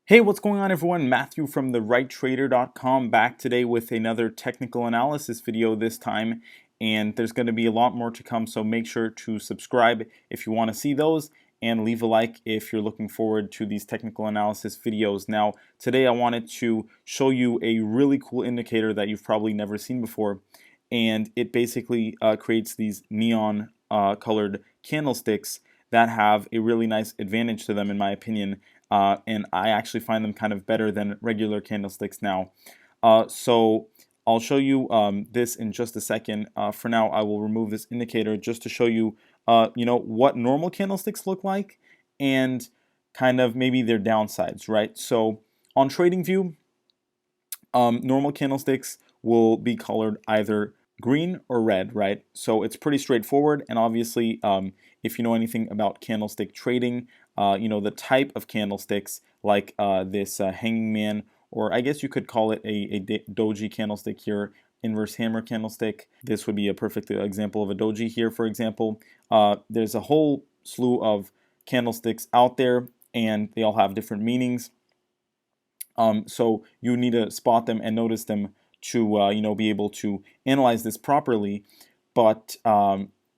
Hey, what's going on everyone? Matthew from therighttrader.com back today with another technical analysis video this time, and there's going to be a lot more to come, so make sure to subscribe if you want to see those and leave a like if you're looking forward to these technical analysis videos. Now, today I wanted to show you a really cool indicator that you've probably never seen before, and it basically creates these neon colored candlesticks that have a really nice advantage to them in my opinion. And I actually find them kind of better than regular candlesticks now. So I'll show you this in just a second. For now, I will remove this indicator just to show you, what normal candlesticks look like and kind of maybe their downsides, right? So on TradingView, normal candlesticks will be colored either green or red, right? So it's pretty straightforward, and obviously, if you know anything about candlestick trading, the type of candlesticks like this hanging man, or I guess you could call it a doji candlestick here, inverse hammer candlestick. This would be a perfect example of a doji here, for example. There's a whole slew of candlesticks out there, and they all have different meanings. So you need to spot them and notice them to be able to analyze this properly. But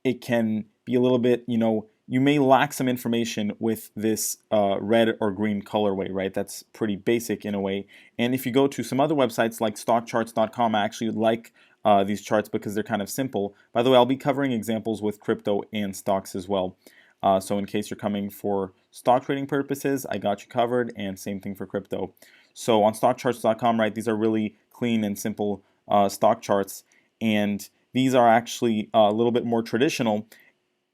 it can be a little bit, you may lack some information with this red or green colorway, right? That's pretty basic in a way. And if you go to some other websites like stockcharts.com, I actually like these charts because they're kind of simple. By the way, I'll be covering examples with crypto and stocks as well. So in case you're coming for stock trading purposes, I got you covered, and same thing for crypto. So on stockcharts.com, right, these are really clean and simple stock charts, and these are actually a little bit more traditional.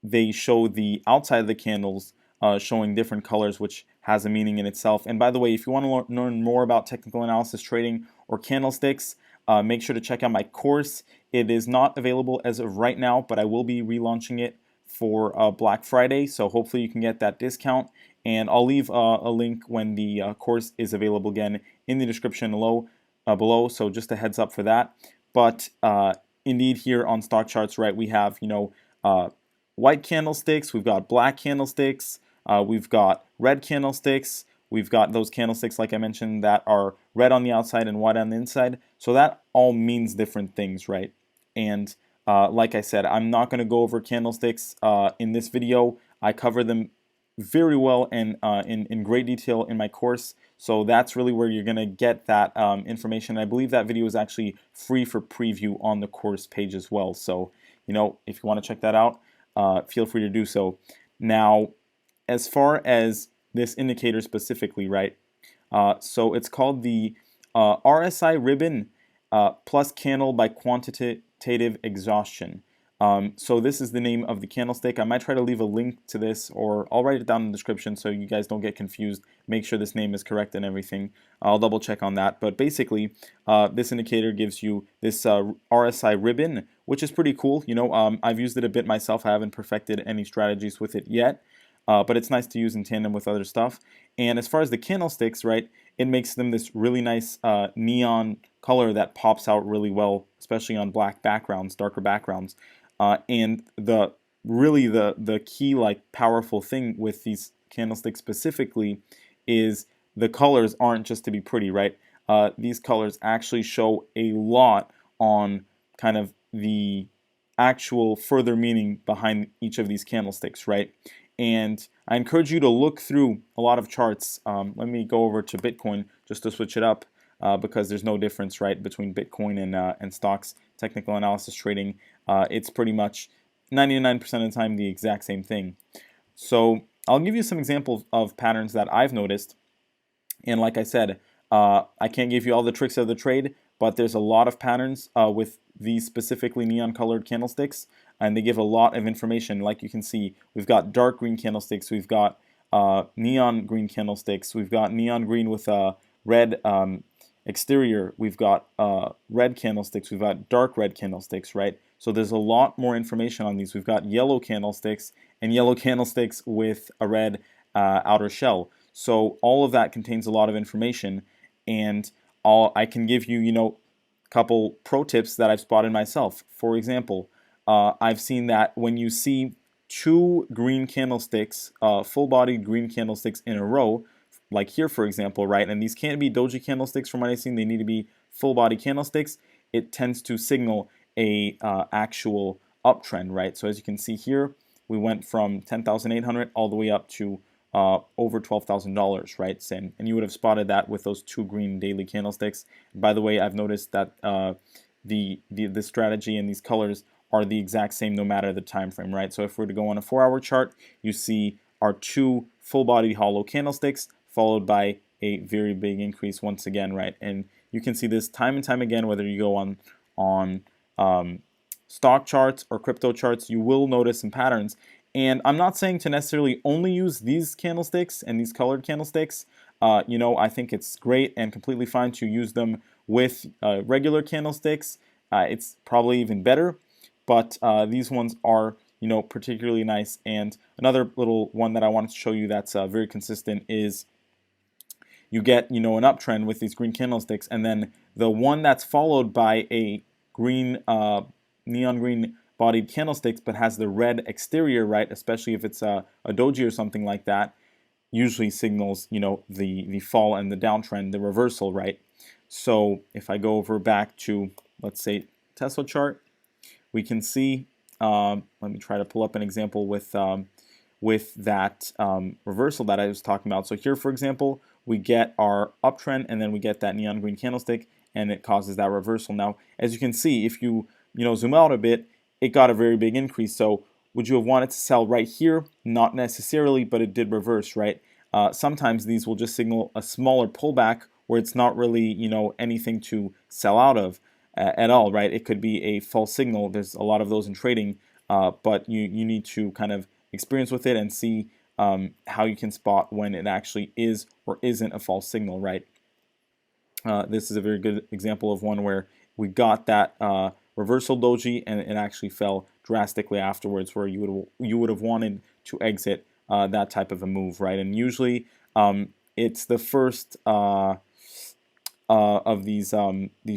They show the outside of the candles showing different colors, which has a meaning in itself. And by the way, if you want to learn more about technical analysis trading or candlesticks, make sure to check out my course. It is not available as of right now, but I will be relaunching it for Black Friday, so hopefully you can get that discount. And I'll leave a link when the course is available again in the description below, so just a heads up for that. But indeed, here on stock charts, right, we have white candlesticks, we've got black candlesticks, we've got red candlesticks, we've got those candlesticks, like I mentioned, that are red on the outside and white on the inside. So that all means different things, right? And like I said, I'm not going to go over candlesticks in this video. I cover them very well and in great detail in my course. So that's really where you're going to get that information. I believe that video is actually free for preview on the course page as well. So, if you want to check that out, feel free to do so. Now, as far as this indicator specifically, right? So it's called the RSI Ribbon plus candle by quantitative exhaustion. So this is the name of the candlestick. I might try to leave a link to this, or I'll write it down in the description so you guys don't get confused. Make sure this name is correct and everything. I'll double check on that. But basically, this indicator gives you this RSI ribbon, which is pretty cool. I've used it a bit myself. I haven't perfected any strategies with it yet. But it's nice to use in tandem with other stuff. And as far as the candlesticks, right, it makes them this really nice neon color that pops out really well, especially on black backgrounds, darker backgrounds. And the key, powerful thing with these candlesticks specifically is the colors aren't just to be pretty, right? These colors actually show a lot on kind of the actual further meaning behind each of these candlesticks, right? And I encourage you to look through a lot of charts. Let me go over to Bitcoin just to switch it up because there's no difference, right, between Bitcoin and stocks. Technical analysis trading, it's pretty much 99% of the time the exact same thing. So I'll give you some examples of patterns that I've noticed. And like I said, I can't give you all the tricks of the trade, but there's a lot of patterns with these specifically neon colored candlesticks, and they give a lot of information. Like you can see, we've got dark green candlesticks, we've got neon green candlesticks, we've got neon green with a red exterior, we've got red candlesticks, we've got dark red candlesticks, right? So there's a lot more information on these. We've got yellow candlesticks and yellow candlesticks with a red outer shell. So all of that contains a lot of information, and I can give you, a couple pro tips that I've spotted myself. For example, I've seen that when you see two green candlesticks, full-bodied green candlesticks in a row, like here, for example, right? And these can't be doji candlesticks from what I've seen. They need to be full body candlesticks. It tends to signal a actual uptrend, right? So as you can see here, we went from 10,800 all the way up to over $12,000, right? And you would have spotted that with those two green daily candlesticks. By the way, I've noticed that the strategy and these colors are the exact same no matter the time frame, right? So if we're to go on a 4-hour chart, you see our two full-body hollow candlesticks followed by a very big increase once again, right? And you can see this time and time again, whether you go on stock charts or crypto charts, you will notice some patterns. And I'm not saying to necessarily only use these candlesticks and these colored candlesticks. You know, I think it's great and completely fine to use them with regular candlesticks. It's probably even better, but these ones are, you know, particularly nice. And another little one that I wanted to show you that's very consistent is you get, you know, an uptrend with these green candlesticks, and then the one that's followed by a green, neon green bodied candlesticks, but has the red exterior, right? Especially if it's a doji or something like that, usually signals, you know, the fall and the downtrend, the reversal, right? So if I go over back to, let's say, Tesla chart, we can see. Let me try to pull up an example with that reversal that I was talking about. So here, for example, we get our uptrend, and then we get that neon green candlestick, and it causes that reversal. Now, as you can see, if you zoom out a bit, it got a very big increase. So would you have wanted to sell right here? Not necessarily, but it did reverse, right? Sometimes these will just signal a smaller pullback where it's not really, you know, anything to sell out of at all, right? It could be a false signal. There's a lot of those in trading, but you need to kind of experience with it and see how you can spot when it actually is or isn't a false signal, right? This is a very good example of one where we got that reversal doji, and it actually fell drastically afterwards, where you would have wanted to exit that type of a move, right? And usually it's the first of these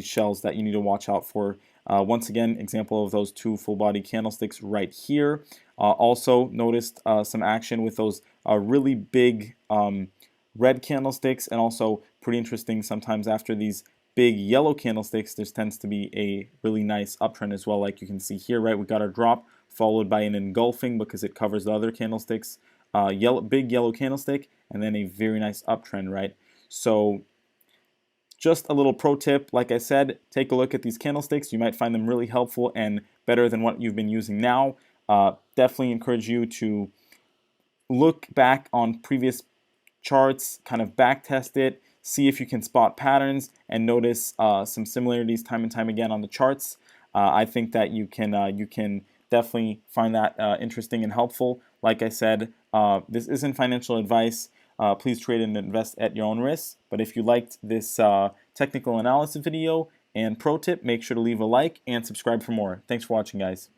shells that you need to watch out for. Once again, example of those two full body candlesticks right here. Also noticed some action with those really big red candlesticks, and also pretty interesting sometimes after these big yellow candlesticks, there tends to be a really nice uptrend as well, like you can see here, right? We got our drop followed by an engulfing because it covers the other candlesticks, big yellow candlestick, and then a very nice uptrend, right? So just a little pro tip, like I said, take a look at these candlesticks. You might find them really helpful and better than what you've been using now. Definitely encourage you to look back on previous charts, kind of back test it, see if you can spot patterns and notice some similarities time and time again on the charts. I think that you can definitely find that interesting and helpful. Like I said, this isn't financial advice. Please trade and invest at your own risk. But if you liked this technical analysis video and pro tip, make sure to leave a like and subscribe for more. Thanks for watching, guys.